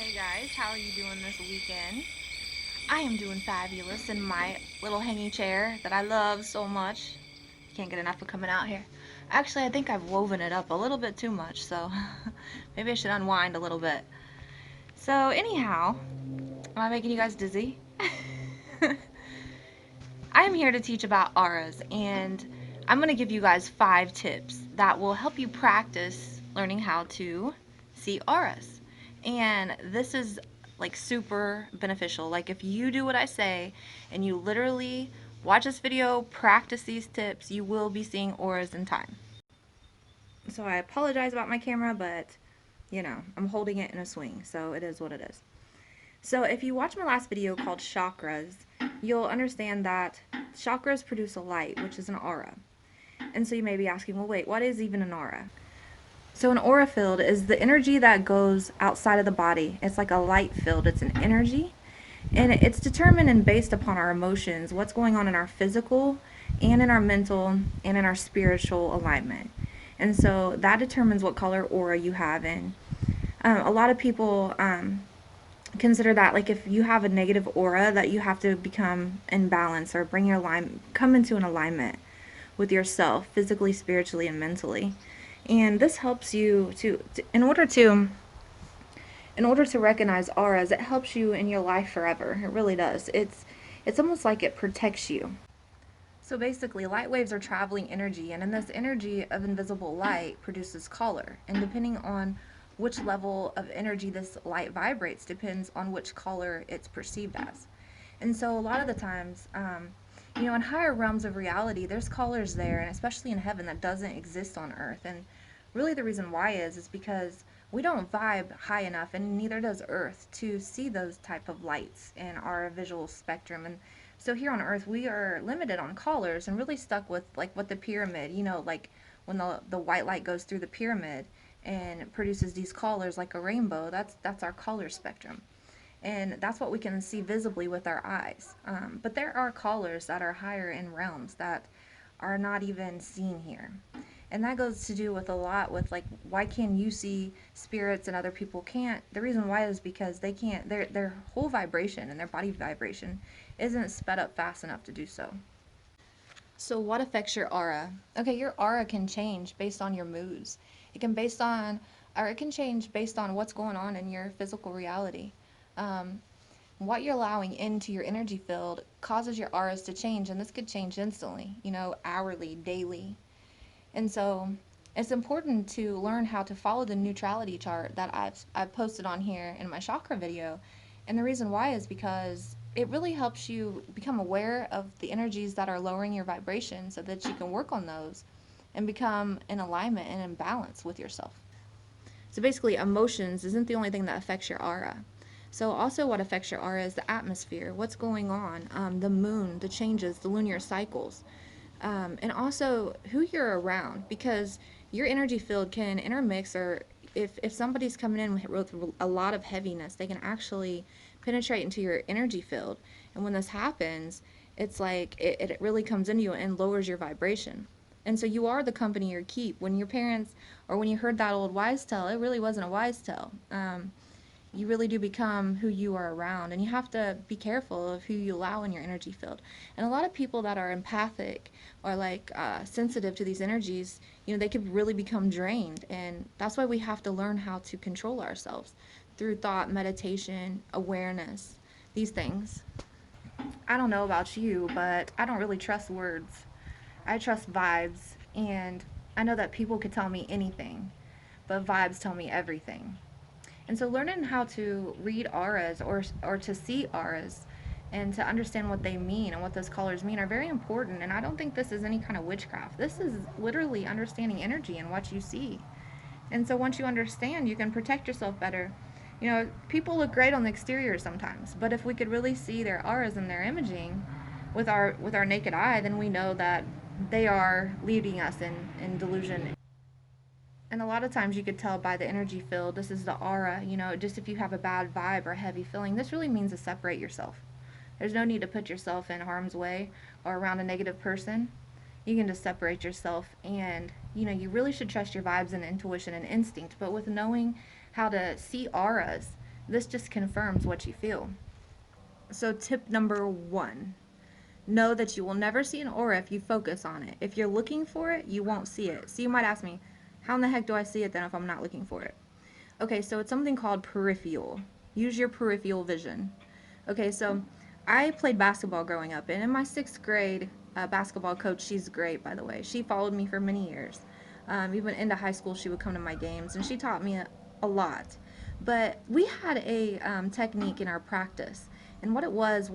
Hey guys, how are you doing this weekend? I am doing fabulous in my little hanging chair that I love so much. Can't get enough of coming out here. Actually, I think I've woven it up a little bit too much, so maybe I should unwind a little bit. So anyhow, am I making you guys dizzy? I am here to teach about auras, and I'm going to give you guys 5 tips that will help you practice learning how to see auras. And this is like super beneficial. Like if you do what I say and you literally watch this video, practice these tips, you will be seeing auras in time. So I apologize about my camera, but you know, I'm holding it in a swing, so it is what it is. So if you watch my last video called chakras, you'll understand that chakras produce a light, which is an aura. And so you may be asking, well, wait, what is even an aura? So an aura field is the energy that goes outside of the body. It's like a light field. It's an energy. And it's determined and based upon our emotions, what's going on in our physical and in our mental and in our spiritual alignment. And so that determines what color aura you have in. A lot of people consider that like if you have a negative aura that you have to become in balance or bring your come into an alignment with yourself physically, spiritually, and mentally. And this helps you in order to recognize auras, it helps you in your life forever. It really does. It's almost like it protects you. So basically, light waves are traveling energy, and in this energy of invisible light produces color. And depending on which level of energy this light vibrates depends on which color it's perceived as. And so a lot of the times, in higher realms of reality, there's colors there, and especially in heaven, that doesn't exist on earth. And really the reason why is because we don't vibe high enough, and neither does earth, to see those type of lights in our visual spectrum. And so here on earth we are limited on colors and really stuck with like what the pyramid, like when the white light goes through the pyramid and produces these colors like a rainbow. That's our color spectrum, and that's what we can see visibly with our eyes. But there are colors that are higher in realms that are not even seen here. And that goes to do with a lot with like why can you see spirits and other people can't? The reason why is because they can't, their whole vibration and their body vibration isn't sped up fast enough to do so. So what affects your aura? Okay, your aura can change based on your moods. It can change based on what's going on in your physical reality. Um, what you're allowing into your energy field causes your auras to change, and this could change instantly, hourly, daily. And so it's important to learn how to follow the neutrality chart that I've posted on here in my chakra video. And the reason why is because it really helps you become aware of the energies that are lowering your vibration so that you can work on those and become in alignment and in balance with yourself. So basically, emotions isn't the only thing that affects your aura. So also what affects your aura is the atmosphere, what's going on, the moon, the changes, the lunar cycles, and also who you're around, because your energy field can intermix, or if somebody's coming in with a lot of heaviness, they can actually penetrate into your energy field. And when this happens, it's like it really comes into you and lowers your vibration. And so you are the company you keep. When your parents, or when you heard that old wise tale, it really wasn't a wise tale. You really do become who you are around, and you have to be careful of who you allow in your energy field. And a lot of people that are empathic or like sensitive to these energies, they could really become drained, and that's why we have to learn how to control ourselves through thought, meditation, awareness, these things. I don't know about you, but I don't really trust words. I trust vibes, and I know that people could tell me anything, but vibes tell me everything. And so learning how to read auras, or to see auras and to understand what they mean and what those colors mean, are very important. And I don't think this is any kind of witchcraft. This is literally understanding energy and what you see. And so once you understand, you can protect yourself better. People look great on the exterior sometimes, but if we could really see their auras and their imaging with our naked eye, then we know that they are leading us in delusion. And a lot of times you could tell by the energy field, this is the aura, just if you have a bad vibe or a heavy feeling, this really means to separate yourself. There's no need to put yourself in harm's way or around a negative person. You can just separate yourself, and you really should trust your vibes and intuition and instinct. But with knowing how to see auras, This just confirms what you feel. So tip number 1, know that you will never see an aura if you focus on it. If you're looking for it, you won't see it. So you might ask me, how in the heck do I see it then if I'm not looking for it? Okay, so it's something called peripheral. Use your peripheral vision. Okay, so I played basketball growing up, and in my 6th grade basketball coach, she's great, by the way. She followed me for many years. Even into high school, she would come to my games, and she taught me a lot. But we had a technique in our practice, and what it was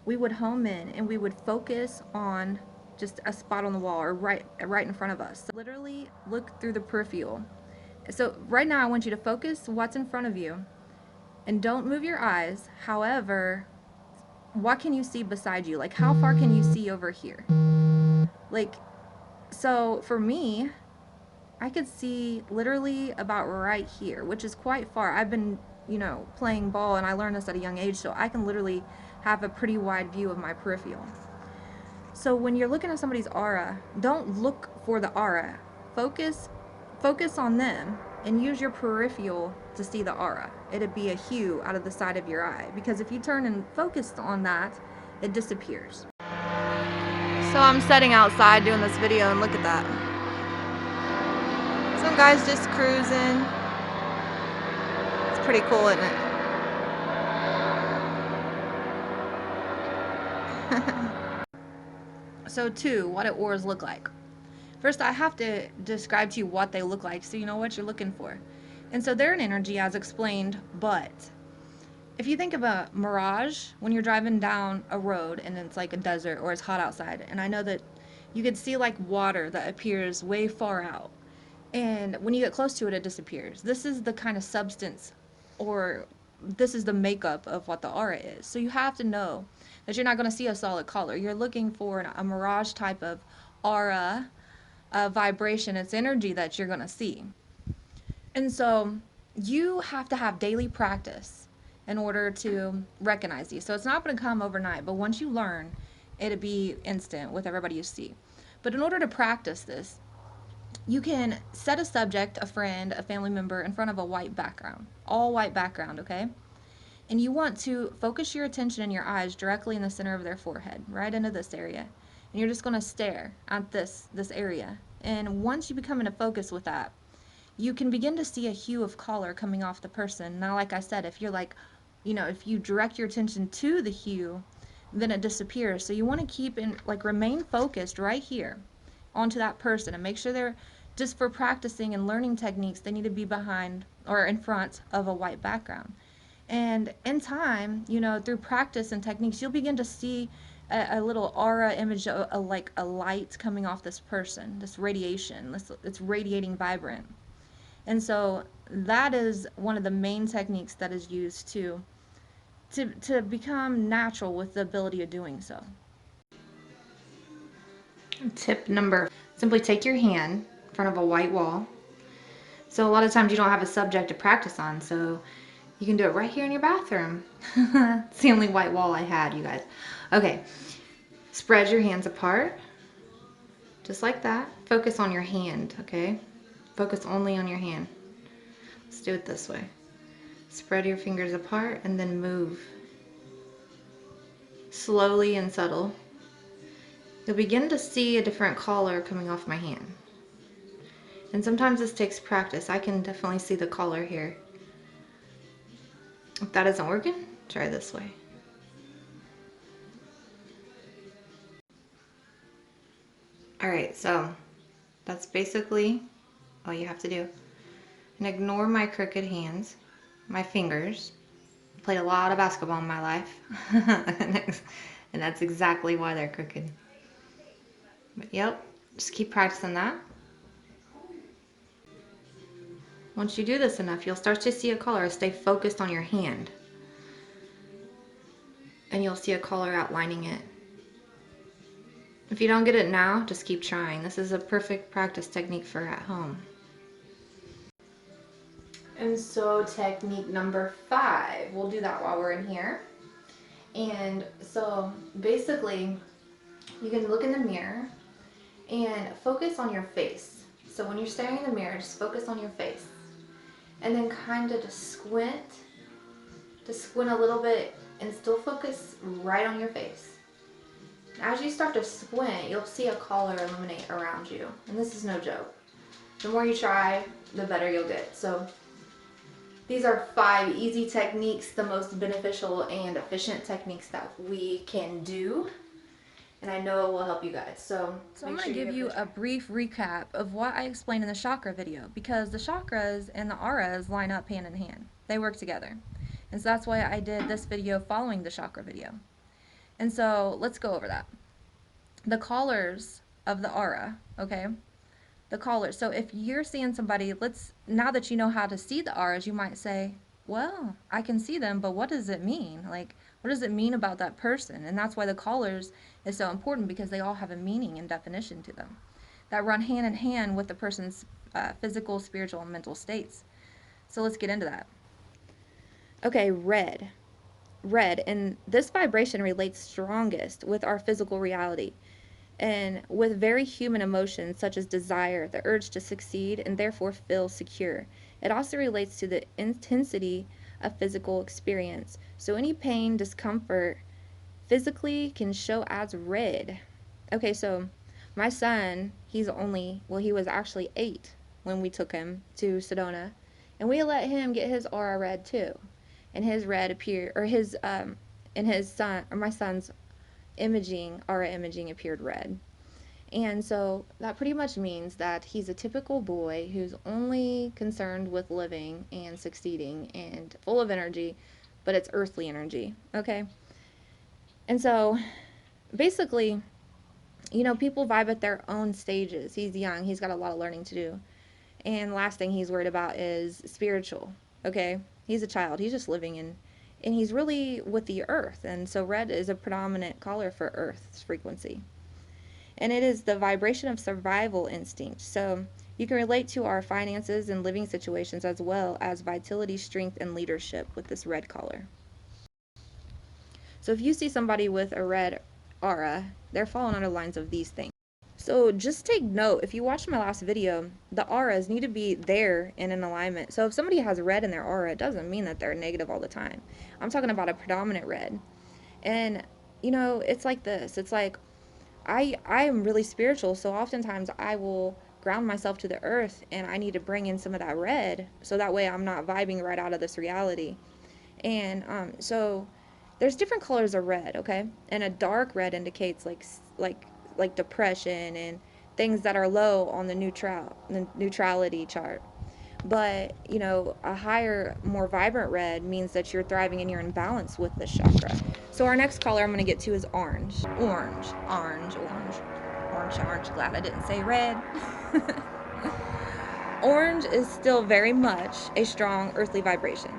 we would home in and we would focus on just a spot on the wall or right in front of us. So literally look through the peripheral. So right now I want you to focus what's in front of you and don't move your eyes. However, what can you see beside you? Like how far can you see over here? Like, so for me, I could see literally about right here, which is quite far. I've been, playing ball and I learned this at a young age, so I can literally have a pretty wide view of my peripheral. So when you're looking at somebody's aura, don't look for the aura. Focus on them and use your peripheral to see the aura. It'd be a hue out of the side of your eye, because if you turn and focus on that, it disappears. So I'm sitting outside doing this video and look at that. Some guy's just cruising. It's pretty cool, isn't it? So 2, what do auras look like? First, I have to describe to you what they look like so you know what you're looking for. And so they're an energy as explained, but if you think of a mirage, when you're driving down a road and it's like a desert or it's hot outside, and I know that you could see like water that appears way far out. And when you get close to it, it disappears. This is the kind of substance, or this is the makeup of what the aura is. So you have to know that you're not going to see a solid color. You're looking for a mirage type of aura, vibration, it's energy that you're going to see. And so you have to have daily practice in order to recognize these. So it's not going to come overnight, but once you learn, it'll be instant with everybody you see. But in order to practice this, you can set a subject, a friend, a family member in front of a white background, all white background, okay? And you want to focus your attention and your eyes directly in the center of their forehead, right into this area. And you're just going to stare at this area. And once you become into focus with that, you can begin to see a hue of color coming off the person. Now, like I said, if you're like, if you direct your attention to the hue, then it disappears. So you want to keep remain focused right here onto that person and make sure they're, just for practicing and learning techniques, they need to be behind or in front of a white background. And in time, through practice and techniques, you'll begin to see a little aura image, like a light coming off this person, this radiation, it's radiating vibrant. And so that is one of the main techniques that is used to become natural with the ability of doing so. Tip number, simply take your hand in front of a white wall. So a lot of times you don't have a subject to practice on, so you can do it right here in your bathroom. It's the only white wall I had, you guys. Okay, spread your hands apart, just like that. Focus on your hand, okay? Focus only on your hand. Let's do it this way. Spread your fingers apart and then move. Slowly and subtle. You'll begin to see a different color coming off my hand. And sometimes this takes practice. I can definitely see the color here. If that isn't working, try this way. Alright, so that's basically all you have to do. And ignore my crooked hands, my fingers. I played a lot of basketball in my life. And that's exactly why they're crooked. But yep, just keep practicing that. Once you do this enough, you'll start to see a color. Stay focused on your hand. And you'll see a color outlining it. If you don't get it now, just keep trying. This is a perfect practice technique for at home. And so technique number 5, we'll do that while we're in here. And so basically, you can look in the mirror and focus on your face. So when you're staring in the mirror, just focus on your face. And then kind of just squint to squint a little bit and still focus right on your face. As you start to squint, you'll see a color illuminate around you. And this is no joke. The more you try, the better you'll get. So these are 5 easy techniques, the most beneficial and efficient techniques that we can do. And I know it will help you guys. So I'm going to give you a brief recap of what I explained in the chakra video, because the chakras and the auras line up hand in hand. They work together. And so that's why I did this video following the chakra video. And so let's go over that. The colors of the aura, okay? The colors. So if you're seeing somebody, now that you know how to see the auras, you might say, well, I can see them, but what does it mean? Like, what does it mean about that person? And that's why the colors is so important, because they all have a meaning and definition to them that run hand in hand with the person's physical, spiritual, and mental states. So let's get into that. Okay, red. Red, and this vibration relates strongest with our physical reality and with very human emotions such as desire, the urge to succeed, and therefore feel secure. It also relates to the intensity of physical experience. So any pain, discomfort physically can show as red. Okay, so my son, he was actually 8 when we took him to Sedona, and we let him get his aura red too. And his red appeared, or my son's aura imaging appeared red. And so that pretty much means that he's a typical boy who's only concerned with living and succeeding and full of energy, but it's earthly energy, okay? And so basically, people vibe at their own stages. He's young, he's got a lot of learning to do. And last thing he's worried about is spiritual, okay? He's a child, he's just living and he's really with the earth. And so red is a predominant color for earth's frequency. And it is the vibration of survival instinct. So you can relate to our finances and living situations as well as vitality, strength, and leadership with this red color. So if you see somebody with a red aura, they're falling under lines of these things. So just take note, if you watched my last video, the auras need to be there and in alignment. So if somebody has red in their aura, it doesn't mean that they're negative all the time. I'm talking about a predominant red. And, it's like this. It's like, I am really spiritual, so oftentimes I will ground myself to the earth, and I need to bring in some of that red, so that way I'm not vibing right out of this reality. And so there's different colors of red, okay? And a dark red indicates like depression and things that are low on the neutrality chart. But a higher, more vibrant red means that you're thriving and you're in balance with this chakra. So our next color I'm going to get to is orange. Orange. Glad I didn't say red. Orange is still very much a strong earthly vibration,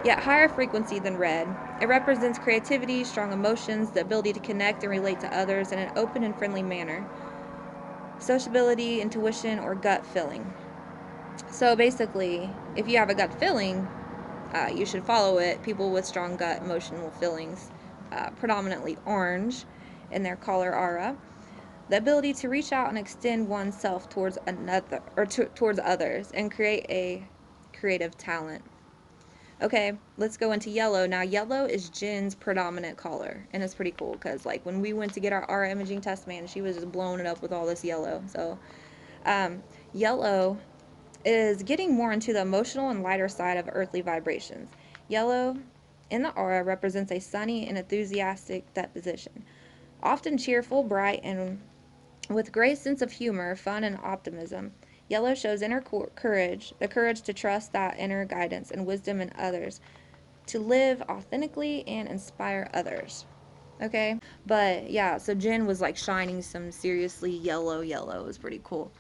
yet higher frequency than red. It represents creativity, strong emotions, the ability to connect and relate to others in an open and friendly manner, sociability, intuition, or gut feeling. So basically, if you have a gut feeling, you should follow it. People with strong gut emotional feelings, predominantly orange in their color aura, the ability to reach out and extend oneself towards another or towards others and create a creative talent. Okay, let's go into yellow. Now, yellow is Jen's predominant color, and it's pretty cool because, like, when we went to get our aura imaging test, man, she was just blowing it up with all this yellow. So, yellow is getting more into the emotional and lighter side of earthly vibrations. Yellow in the aura represents a sunny and enthusiastic disposition, often cheerful, bright, and with great sense of humor, fun, and optimism. Yellow shows inner courage, the courage to trust that inner guidance and wisdom in others, to live authentically and inspire others. Okay? But yeah, so Jen was like shining some seriously yellow. It was pretty cool.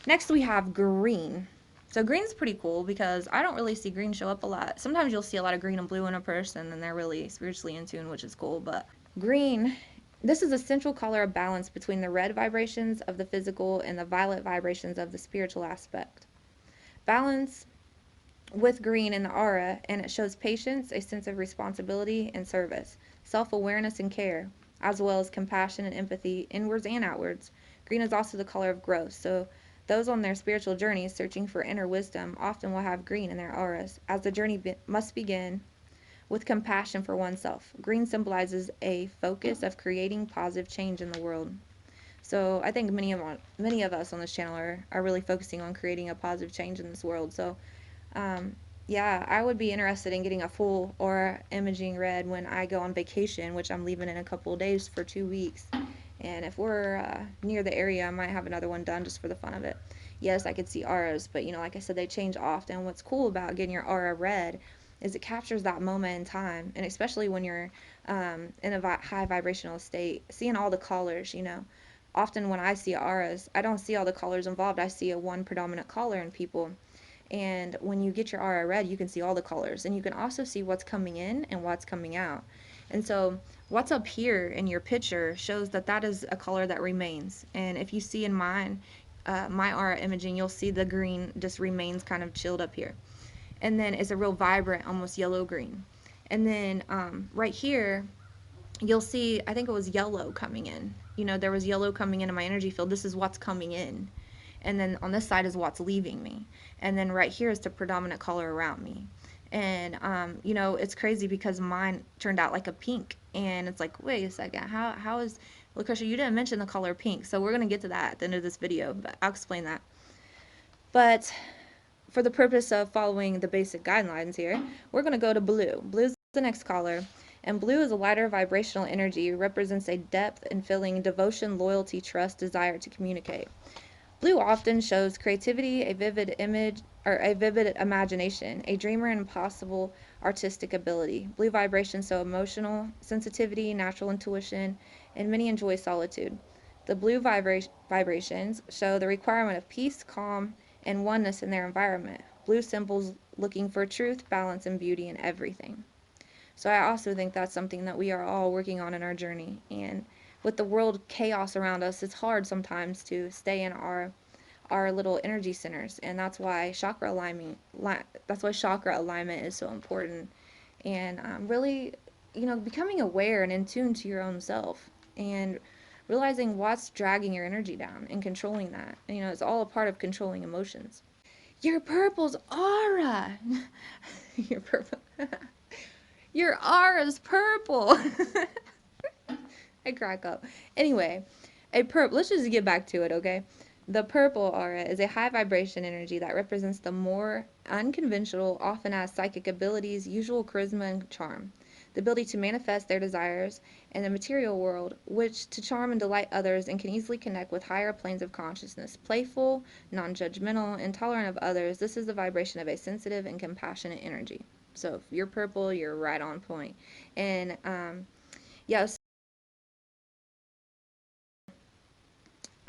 Next we have green. So green's pretty cool because I don't really see green show up a lot. Sometimes you'll see a lot of green and blue in a person and they're really spiritually in tune, which is cool. But green, this is a central color of balance between the red vibrations of the physical and the violet vibrations of the spiritual aspect. Balance with green in the aura, and it shows patience, a sense of responsibility and service, self-awareness and care, as well as compassion and empathy, inwards and outwards. Green is also the color of growth, so those on their spiritual journeys searching for inner wisdom often will have green in their auras, as the journey must begin with compassion for oneself. Green symbolizes a focus of creating positive change in the world. So I think many of us on this channel are really focusing on creating a positive change in this world. So um, yeah, I would be interested in getting a full aura imaging read when I go on vacation, which I'm leaving in a couple of days for 2 weeks. And if we're near the area, I might have another one done just for the fun of it. Yes, I could see auras, but like I said, they change often. What's cool about getting your aura read is it captures that moment in time, and especially when you're in a high vibrational state, seeing all the colors. Often when I see auras, I don't see all the colors involved. I see a one predominant color in people. And when you get your aura read, you can see all the colors. And you can also see what's coming in and what's coming out. And so what's up here in your picture shows that that is a color that remains. And if you see in mine, my aura imaging, you'll see the green just remains kind of chilled up here. And then it's a real vibrant, almost yellow green. And then right here, you'll see, I think it was yellow coming in. There was yellow coming into my energy field. This is what's coming in. And then on this side is what's leaving me. And then right here is the predominant color around me. And it's crazy because mine turned out like a pink. And it's like, wait a second, how is Lucretia, you didn't mention the color pink. So we're going to get to that at the end of this video, but I'll explain that. But for the purpose of following the basic guidelines here, we're going to go to blue. Blue is the next color, and blue is a lighter vibrational energy, represents a depth in feeling, devotion, loyalty, trust, desire to communicate. Blue often shows creativity, a vivid image, or a vivid imagination, a dreamer, and possible artistic ability. Blue vibrations show emotional sensitivity, natural intuition, and many enjoy solitude. The blue vibrations show the requirement of peace, calm, and oneness in their environment. Blue symbols looking for truth, balance, and beauty in everything. So I also think that's something that we are all working on in our journey. And with the world chaos around us, it's hard sometimes to stay in our little energy centers, and that's why chakra alignment is so important. And really, becoming aware and in tune to your own self, and realizing what's dragging your energy down and controlling that. It's all a part of controlling emotions. Your purple's aura. Your purple. Your aura's purple. I crack up. Anyway, let's just get back to it, okay? The purple aura is a high vibration energy that represents the more unconventional, often has psychic abilities, usual charisma and charm. The ability to manifest their desires in the material world, which to charm and delight others and can easily connect with higher planes of consciousness. Playful, non-judgmental, intolerant of others, this is the vibration of a sensitive and compassionate energy. So if you're purple, you're right on point. And yeah,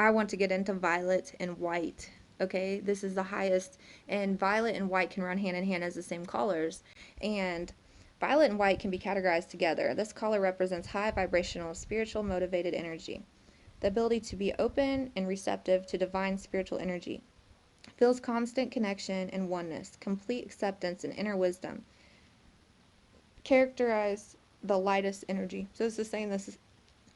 I want to get into violet and white. Okay, this is the highest, and violet and white can run hand in hand as the same colors. And violet and white can be categorized together. This color represents high vibrational, spiritual, motivated energy. The ability to be open and receptive to divine spiritual energy. Feels constant connection and oneness, complete acceptance and inner wisdom. Characterize the lightest energy. So this is saying this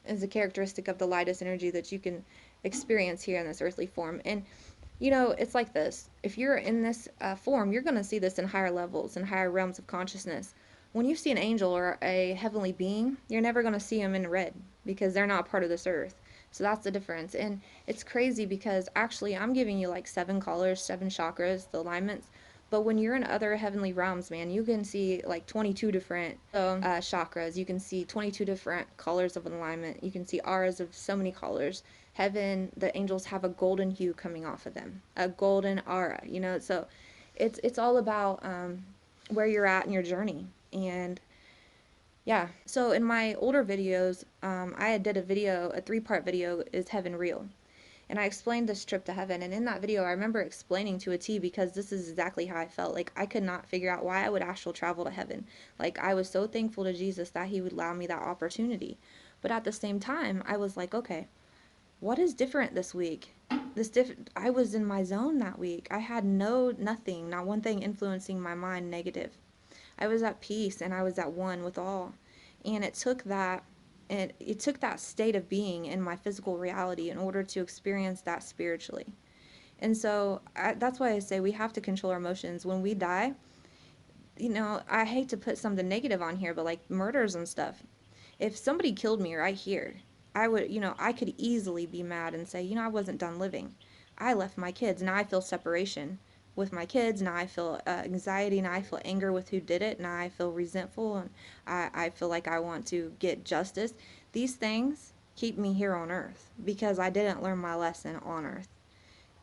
is a characteristic of the lightest energy that you can experience here in this earthly form. And it's like this. If you're in this form, you're going to see this in higher levels and higher realms of consciousness. When you see an angel or a heavenly being, you're never going to see them in red because they're not part of this earth. So that's the difference. And it's crazy because actually I'm giving you like 7 colors, 7 chakras, the alignments. But when you're in other heavenly realms, man, you can see like 22 different chakras. You can see 22 different colors of an alignment. You can see auras of so many colors. Heaven, the angels have a golden hue coming off of them, a golden aura. So it's all about where you're at in your journey. And yeah, so in my older videos, I did a 3-part video, Is Heaven Real? And I explained this trip to heaven. And in that video, I remember explaining to a T, because this is exactly how I felt. Like, I could not figure out why I would astral travel to heaven. Like, I was so thankful to Jesus that he would allow me that opportunity. But at the same time, I was like, okay, what is different this week? I was in my zone that week. I had nothing, not one thing influencing my mind negative. I was at peace and I was at one with all. And it took that state of being in my physical reality in order to experience that spiritually. And so that's why I say we have to control our emotions. When we die, I hate to put something negative on here, but like murders and stuff. If somebody killed me right here, I would, I could easily be mad and say, I wasn't done living. I left my kids. Now I feel separation with my kids. Now I feel anxiety. Now I feel anger with who did it. Now I feel resentful. And I feel like I want to get justice. These things keep me here on earth because I didn't learn my lesson on earth.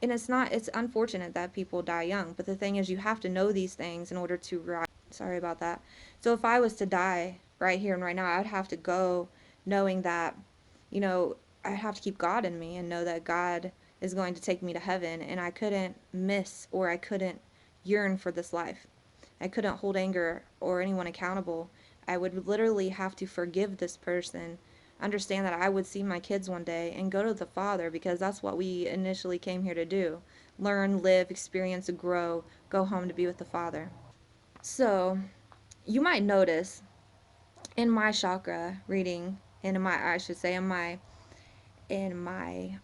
And it's unfortunate that people die young, but the thing is, you have to know these things in order to rise. Sorry about that. So if I was to die right here and right now, I'd have to go knowing that, you know, I have to keep God in me and know that God is going to take me to heaven, and I couldn't miss or I couldn't yearn for this life. I couldn't hold anger or anyone accountable. I would literally have to forgive this person, understand that I would see my kids one day, and go to the Father, because that's what we initially came here to do: learn, live, experience, grow, go home to be with the Father. So, you might notice in my chakra reading, and in my, I should say, in my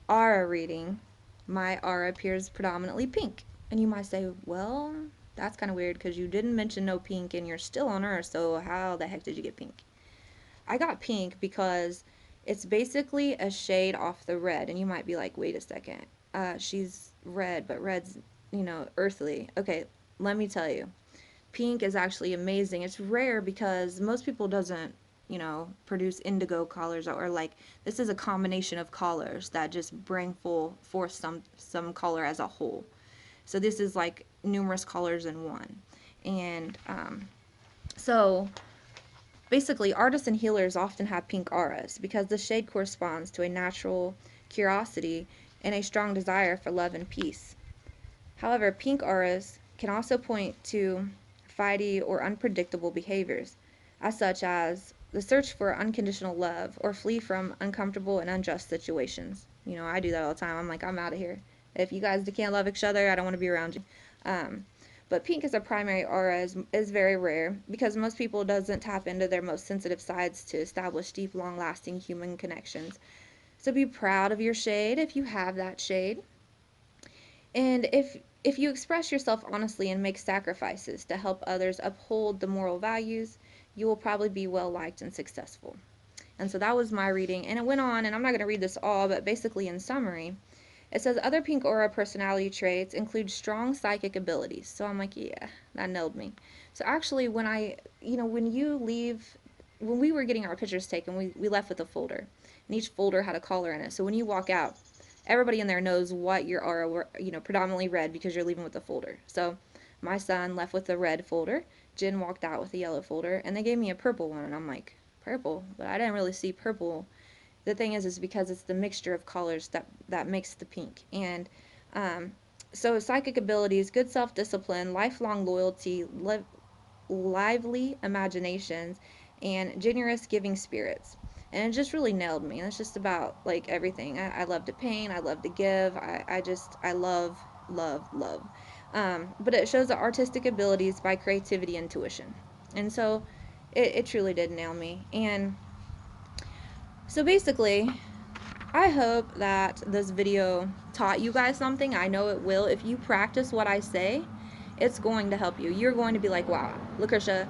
aura reading, my aura appears predominantly pink. And you might say, well, that's kind of weird because you didn't mention no pink and you're still on Earth, so how the heck did you get pink? I got pink because it's basically a shade off the red. And you might be like, wait a second. She's red, but red's, earthly. Okay, let me tell you. Pink is actually amazing. It's rare because most people doesn't, produce indigo colors, or like, this is a combination of colors that just bring full forth some color as a whole. So this is like numerous colors in one. And so basically, artists and healers often have pink auras because the shade corresponds to a natural curiosity and a strong desire for love and peace. However, pink auras can also point to fighty or unpredictable behaviors, as such as the search for unconditional love or flee from uncomfortable and unjust situations. I do that all the time. I'm like, I'm out of here. If you guys can't love each other, I don't want to be around you. Um, but pink as a primary aura is very rare because most people doesn't tap into their most sensitive sides to establish deep, long-lasting human connections. So be proud of your shade if you have that shade. And if you express yourself honestly and make sacrifices to help others uphold the moral values, you will probably be well liked and successful. And so that was my reading. And it went on, and I'm not going to read this all, but basically, in summary, it says other pink aura personality traits include strong psychic abilities. So I'm like, yeah, that nailed me. So actually, when you leave, when we were getting our pictures taken, we left with a folder. And each folder had a color in it. So when you walk out, everybody in there knows what your aura were, predominantly red because you're leaving with a folder. So my son left with a red folder. Jen walked out with a yellow folder. And they gave me a purple one. And I'm like, purple? But I didn't really see purple. The thing is because it's the mixture of colors that makes the pink. And so psychic abilities, good self-discipline, lifelong loyalty, lively imaginations, and generous giving spirits. And it just really nailed me. And it's just about like everything. I love to paint. I love to give. I love, love, love. But it shows the artistic abilities by creativity, intuition. And so it truly did nail me. And so basically, I hope that this video taught you guys something. I know it will. If you practice what I say, it's going to help you. You're going to be like, wow, Lucretia,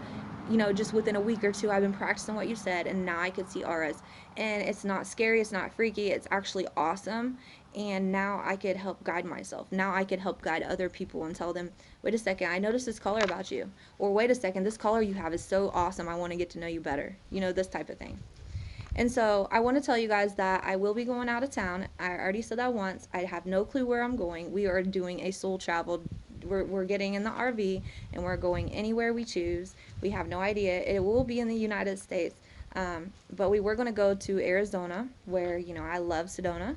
just within a week or two, I've been practicing what you said, and now I could see auras. And it's not scary, it's not freaky, it's actually awesome. And now I could help guide myself. Now I could help guide other people and tell them, wait a second, I noticed this color about you. Or wait a second, this color you have is so awesome, I want to get to know you better. This type of thing. And so I want to tell you guys that I will be going out of town. I already said that once. I have no clue where I'm going. We are doing a soul travel. We're getting in the RV and we're going anywhere we choose. We have no idea. It will be in the United States. But we were going to go to Arizona, where, I love Sedona.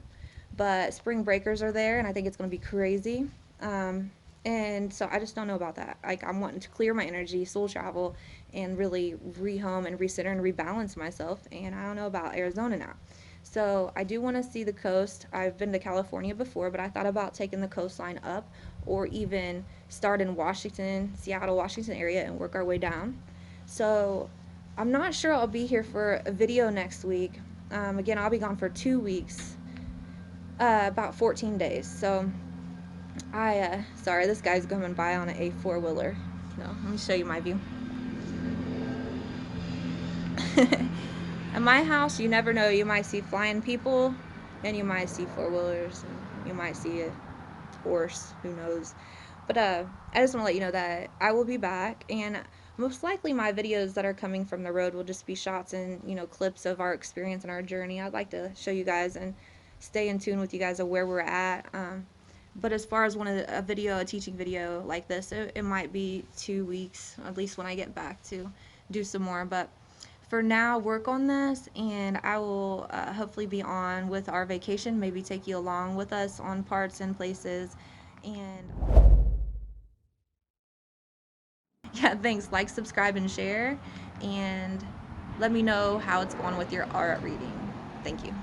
But spring breakers are there, and I think it's going to be crazy. And so I just don't know about that. Like, I'm wanting to clear my energy, soul travel, and really rehome and recenter and rebalance myself. And I don't know about Arizona now. So I do want to see the coast. I've been to California before, but I thought about taking the coastline up, or even start in Washington, Seattle, Washington area, and work our way down. So I'm not sure I'll be here for a video next week. Again, I'll be gone for 2 weeks, about 14 days. So sorry, this guy's coming by on a four-wheeler. No, let me show you my view. At my house, you never know. You might see flying people, and you might see four-wheelers, and you might see a horse. Who knows? But I just want to let you know that I will be back, and most likely my videos that are coming from the road will just be shots and clips of our experience and our journey. I'd like to show you guys and stay in tune with you guys of where we're at. But as far as a teaching video like this, it might be 2 weeks, at least when I get back to do some more. But for now, work on this, and I will hopefully be on with our vacation, maybe take you along with us on parts and places. And yeah, thanks. Like, subscribe, and share, and let me know how it's going with your art reading. Thank you.